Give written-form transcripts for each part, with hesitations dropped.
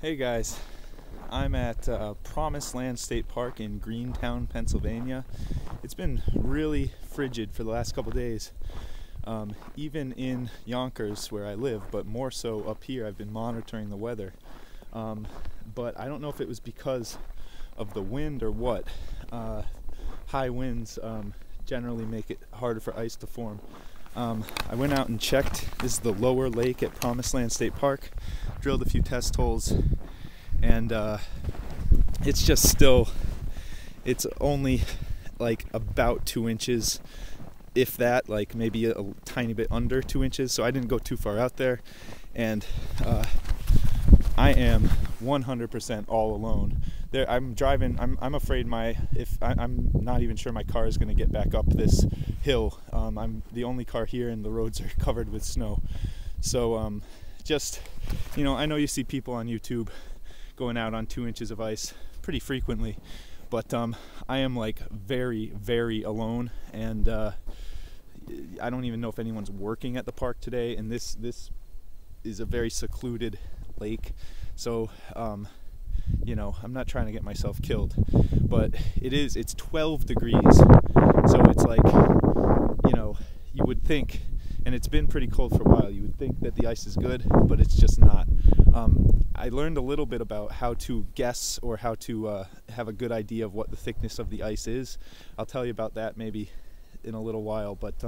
Hey guys, I'm at Promised Land State Park in Greentown, Pennsylvania. It's been really frigid for the last couple days, even in Yonkers where I live, but more so up here. I've been monitoring the weather, but I don't know if it was because of the wind or what. High winds generally make it harder for ice to form. I went out and checked. This is the lower lake at Promised Land State Park. Drilled a few test holes, and it's just still, it's only like about 2 inches, if that, like maybe a tiny bit under 2 inches. So I didn't go too far out there, and I am 100% all alone. There, I'm driving. I'm afraid I'm not even sure my car is going to get back up this hill. I'm the only car here, and the roads are covered with snow. So just, you know, I know you see people on YouTube going out on 2 inches of ice pretty frequently, but I am like very, very alone, and I don't even know if anyone's working at the park today. And this is a very secluded lake, so you know, I'm not trying to get myself killed, but it's 12 degrees, so it's like, you know, you would think, and it's been pretty cold for a while, you would think that the ice is good, but it's just not. I learned a little bit about how to guess, or how to have a good idea of what the thickness of the ice is. I'll tell you about that maybe in a little while, but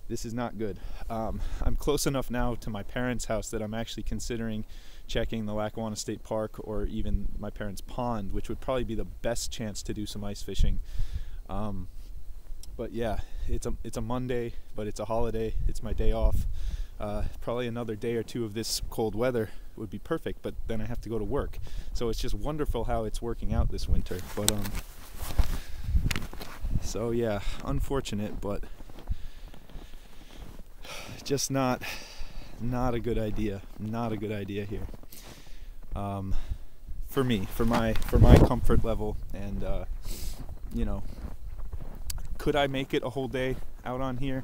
this is not good. I'm close enough now to my parents' house that I'm actually considering checking the Lackawanna State Park, or even my parents' pond, which would probably be the best chance to do some ice fishing. But yeah, it's a Monday, but it's a holiday. It's my day off. Probably another day or two of this cold weather would be perfect, but then I have to go to work. So it's just wonderful how it's working out this winter. But so yeah, unfortunate, but just not a good idea. Not a good idea here. For me, for my comfort level, and you know, could I make it a whole day out on here?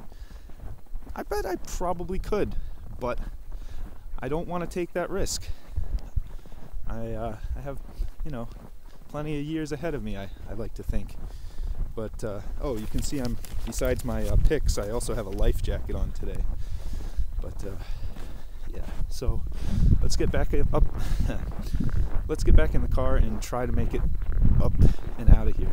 I bet I probably could, but I don't want to take that risk. I have, you know, plenty of years ahead of me, I like to think. But oh, you can see I'm, besides my picks, I also have a life jacket on today. But yeah, so let's get back up. Let's get back in the car and try to make it up and out of here.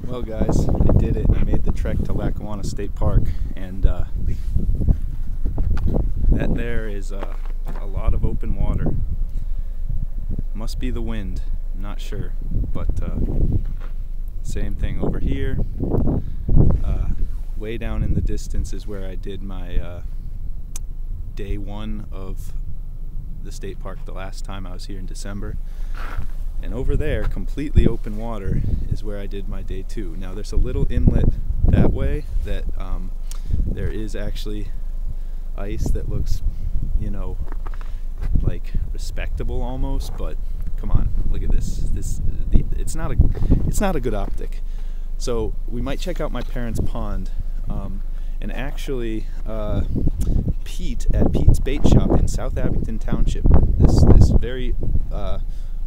Well guys, I did it. I made the trek to Lackawanna State Park, and that there is a lot of open water. Must be the wind, I'm not sure, but same thing over here. Way down in the distance is where I did my day one of the state park the last time I was here in December. And over there, completely open water, is where I did my day two. Now there's a little inlet that way that there is actually ice that looks, you know, like respectable almost, but come on, look at this. It's not a good optic. So we might check out my parents' pond, and actually Pete at Pete's Bait Shop in South Abington Township, this very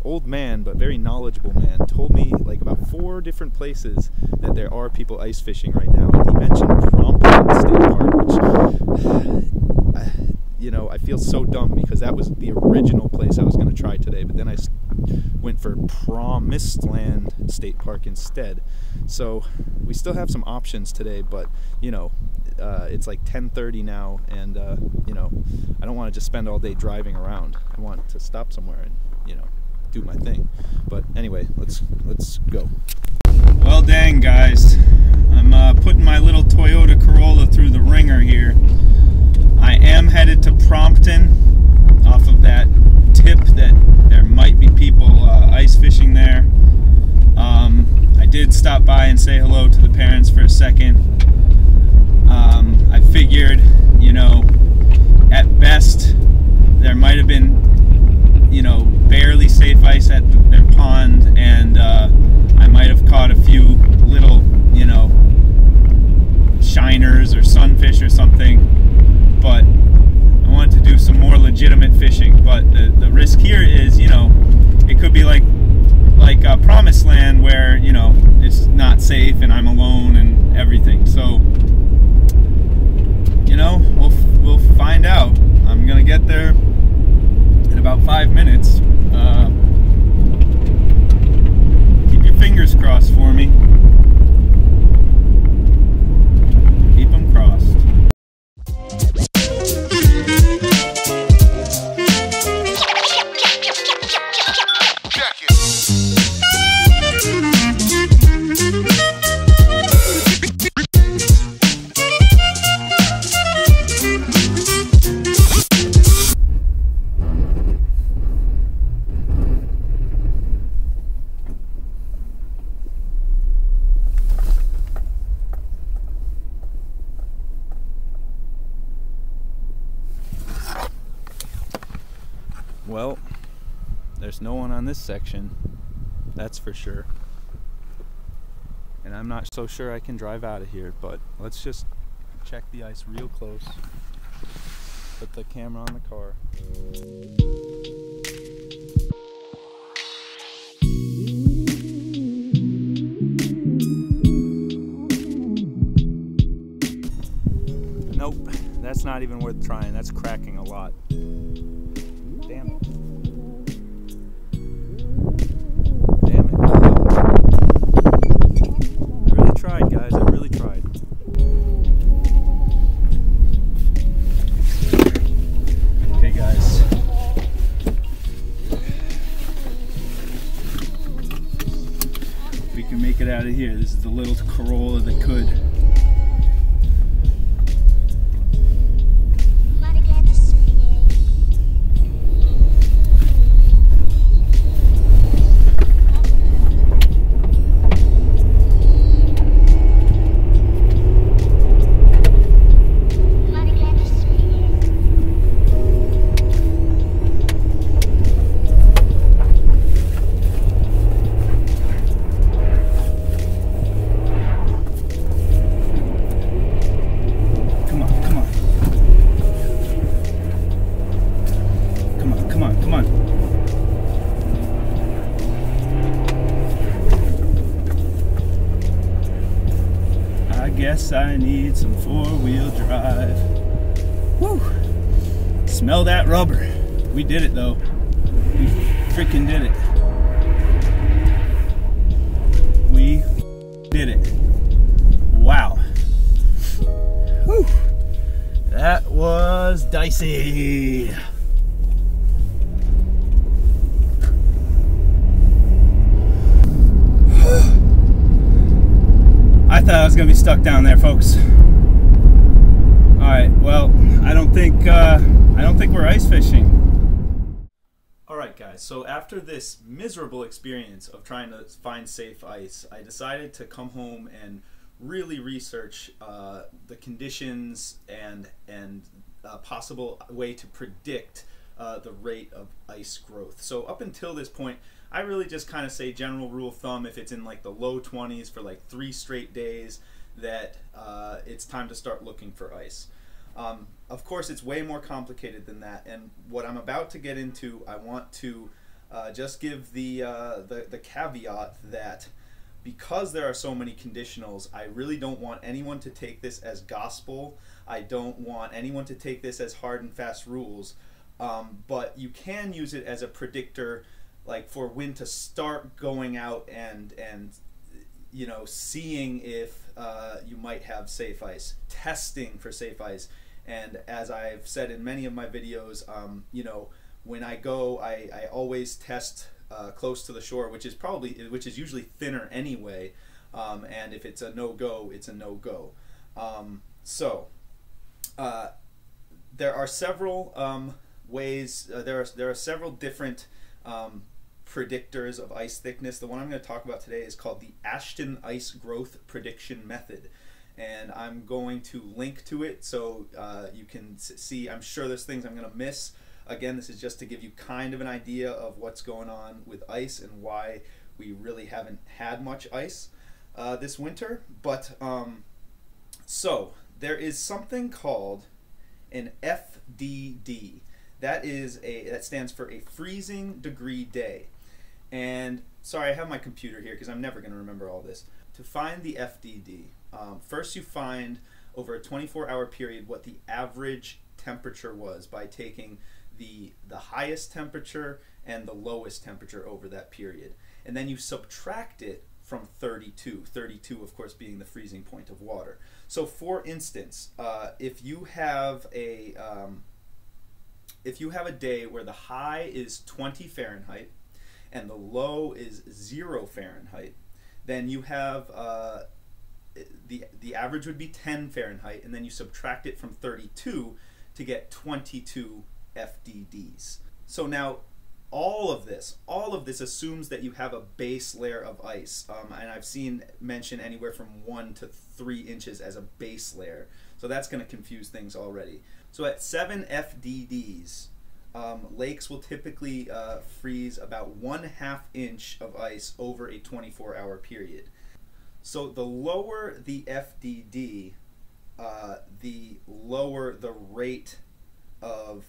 old man, but very knowledgeable man, told me like about 4 different places that there are people ice fishing right now, and he mentioned Prompton State Park, which you know, I feel so dumb because that was the original place I was going to try today, but then I went for Promised Land State Park instead. So we still have some options today, but you know, it's like 10:30 now, and you know, I don't want to just spend all day driving around. I want to stop somewhere and, you know, do my thing. But anyway, let's go. Well, dang guys, I'm putting my little Toyota Corolla through the ringer here. I am headed to Prompton off of that tip that there might be people ice fishing there. did stop by and say hello to the parents for a second. I figured, you know, at best there might have been, you know, barely safe ice at their pond, and I might have caught a few little, you know, shiners or sunfish or something, but I wanted to do some more legitimate fishing. But the risk here is, you know, it could be like Promised Land, where, you know, it's not safe and I'm alone and everything. So, you know, we'll find out. I'm gonna get there in about 5 minutes. Keep your fingers crossed for me. Keep them crossed. Well, there's no one on this section, that's for sure. And I'm not so sure I can drive out of here, but let's just check the ice real close. Put the camera on the car. Nope, that's not even worth trying. That's cracking a lot. Damn it. Damn it. I really tried, guys. I really tried. Okay, guys. We can make it out of here. This is the little Corolla that could. Guess I need some four-wheel drive. Woo! Smell that rubber. We did it though. We freaking did it. We did it. Wow. Woo! That was dicey. I thought I was gonna be stuck down there, folks. All right, well, I don't think we're ice fishing. All right, guys. So after this miserable experience of trying to find safe ice, I decided to come home and really research the conditions and possible way to predict the rate of ice growth. So up until this point, I really just kind of say general rule of thumb, if it's in like the low 20s for like 3 straight days, that it's time to start looking for ice. Of course, it's way more complicated than that, and what I'm about to get into, I want to just give the caveat that because there are so many conditionals, I really don't want anyone to take this as gospel. I don't want anyone to take this as hard and fast rules, but you can use it as a predictor, like for when to start going out and you know, seeing if you might have safe ice, testing for safe ice. And as I've said in many of my videos, you know, when I go, I always test close to the shore, which is usually thinner anyway. And if it's a no-go, it's a no-go. There are several ways. There are several different predictors of ice thickness. The one I'm going to talk about today is called the Ashton Ice Growth Prediction Method. And I'm going to link to it so you can see. I'm sure there's things I'm going to miss. Again, this is just to give you kind of an idea of what's going on with ice and why we really haven't had much ice this winter. But so there is something called an FDD. That stands for a freezing degree day. And sorry, I have my computer here because I'm never going to remember all this. To find the FDD, first you find over a 24-hour period what the average temperature was by taking the highest temperature and the lowest temperature over that period. And then you subtract it from 32. 32, of course, being the freezing point of water. So for instance, if you have a day where the high is 20 Fahrenheit and the low is 0 Fahrenheit, then you have the average would be 10 Fahrenheit, and then you subtract it from 32 to get 22 FDDs. So now all of this assumes that you have a base layer of ice, and I've seen mention anywhere from 1 to 3 inches as a base layer. So that's going to confuse things already. So at 7 FDDs, lakes will typically freeze about 1/2 inch of ice over a 24-hour period. So the lower the FDD, the lower the rate of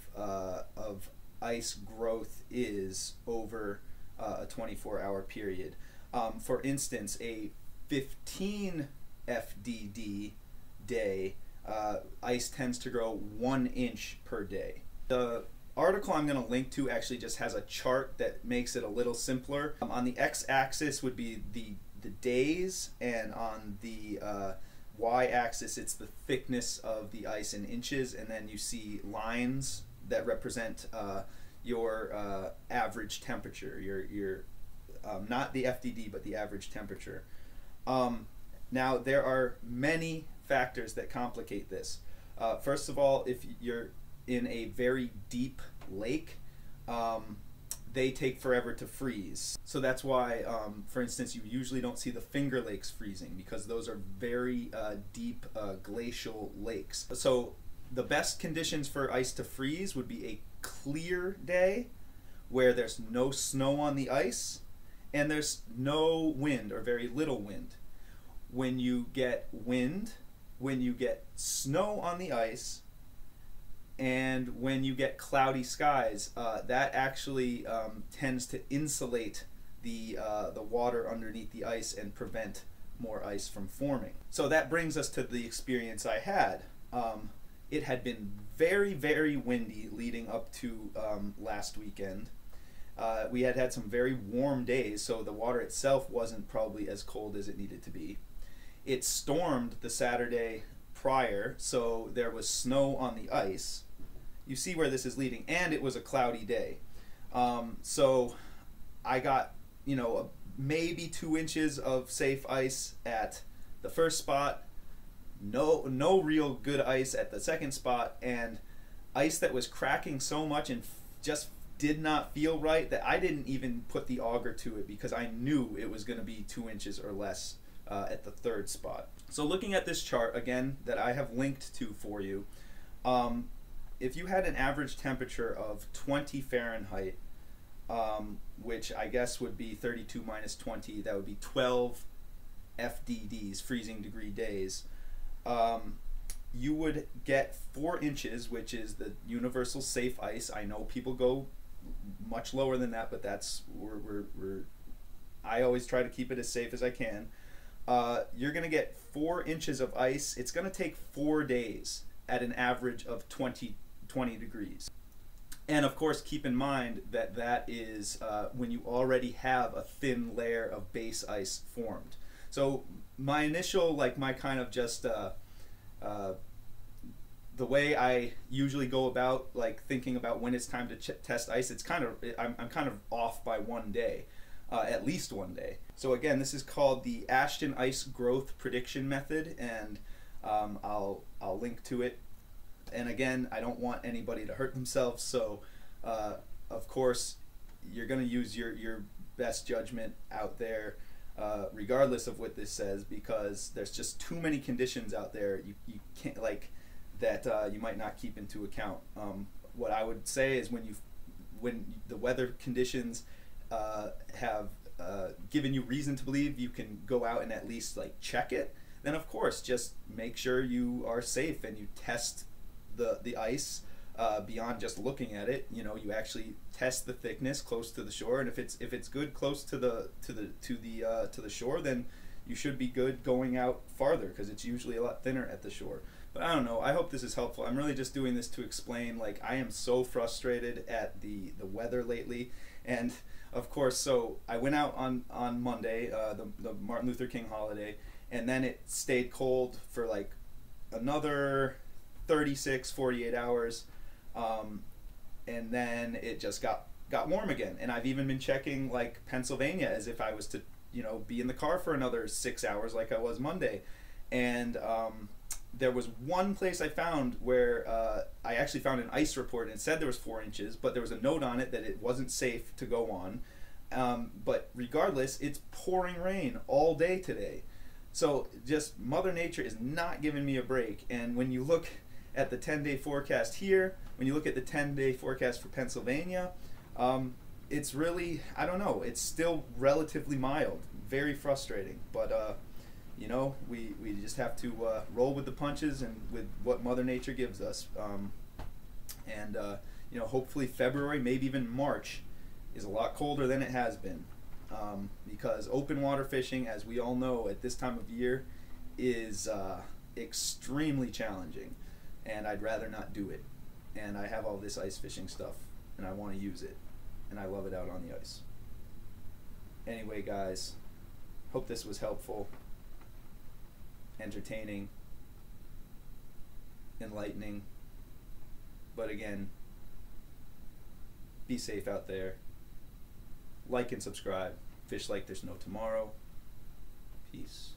ice growth is over a 24-hour period. For instance, a 15 FDD day, ice tends to grow 1 inch per day. The article I'm going to link to actually just has a chart that makes it a little simpler. On the x-axis would be the days, and on the y-axis it's the thickness of the ice in inches, and then you see lines that represent your average temperature, your not the FDD but the average temperature. Now there are many factors that complicate this. First of all, if you're in a very deep lake, they take forever to freeze. So that's why, for instance, you usually don't see the Finger Lakes freezing, because those are very deep glacial lakes. So the best conditions for ice to freeze would be a clear day where there's no snow on the ice and there's no wind or very little wind. When you get wind, when you get snow on the ice, and when you get cloudy skies, that actually tends to insulate the water underneath the ice and prevent more ice from forming. So that brings us to the experience I had. It had been very, very windy leading up to last weekend. We had had some very warm days, so the water itself wasn't probably as cold as it needed to be. It stormed the Saturday prior, so there was snow on the ice. You see where this is leading, and it was a cloudy day. So I got, maybe 2 inches of safe ice at the first spot, no real good ice at the second spot, and ice that was cracking so much and just did not feel right that I didn't even put the auger to it, because I knew it was going to be 2 inches or less at the third spot. So looking at this chart again that I have linked to for you, if you had an average temperature of 20 Fahrenheit, which I guess would be 32 minus 20, that would be 12 FDDs, freezing degree days, you would get 4 inches, which is the universal safe ice. I know people go much lower than that, but that's I always try to keep it as safe as I can. You're going to get 4 inches of ice. It's going to take 4 days at an average of 20 degrees. And of course, keep in mind that that is when you already have a thin layer of base ice formed. So my initial, my kind of just the way I usually go about thinking about when it's time to test ice, it's I'm kind of off by 1 day, at least 1 day. So again, this is called the Ashton Ice Growth Prediction Method, and I'll link to it. And again, I don't want anybody to hurt themselves, so of course you're going to use your best judgment out there, regardless of what this says, because there's just too many conditions out there you can't like that you might not keep into account. What I would say is when the weather conditions have given you reason to believe you can go out and at least like check it, then of course just make sure you are safe and you test the ice beyond just looking at it. You know, you actually test the thickness close to the shore, and if it's good close to the shore, then you should be good going out farther, because it's usually a lot thinner at the shore. But I don't know, I hope this is helpful. I'm really just doing this to explain, like, I am so frustrated at the weather lately. And of course, so I went out on Monday, the Martin Luther King holiday, and then it stayed cold for like another 36, 48 hours, and then it just got warm again. And I've even been checking like Pennsylvania as if I was to, you know, be in the car for another 6 hours like I was Monday. And there was one place I found where I actually found an ice report, and it said there was 4 inches, but there was a note on it that it wasn't safe to go on. But regardless, it's pouring rain all day today. So just Mother Nature is not giving me a break. And when you look at the 10-day forecast here, when you look at the 10-day forecast for Pennsylvania, it's really, I don't know, it's still relatively mild. Very frustrating. But, you know, we just have to roll with the punches and with what Mother Nature gives us. You know, hopefully February, maybe even March, is a lot colder than it has been. Because open water fishing, as we all know at this time of year, is extremely challenging, and I'd rather not do it. And I have all this ice fishing stuff, and I want to use it, and I love it out on the ice. Anyway, guys, hope this was helpful, entertaining, enlightening, but again, be safe out there. Like and subscribe. Fish like there's no tomorrow. Peace.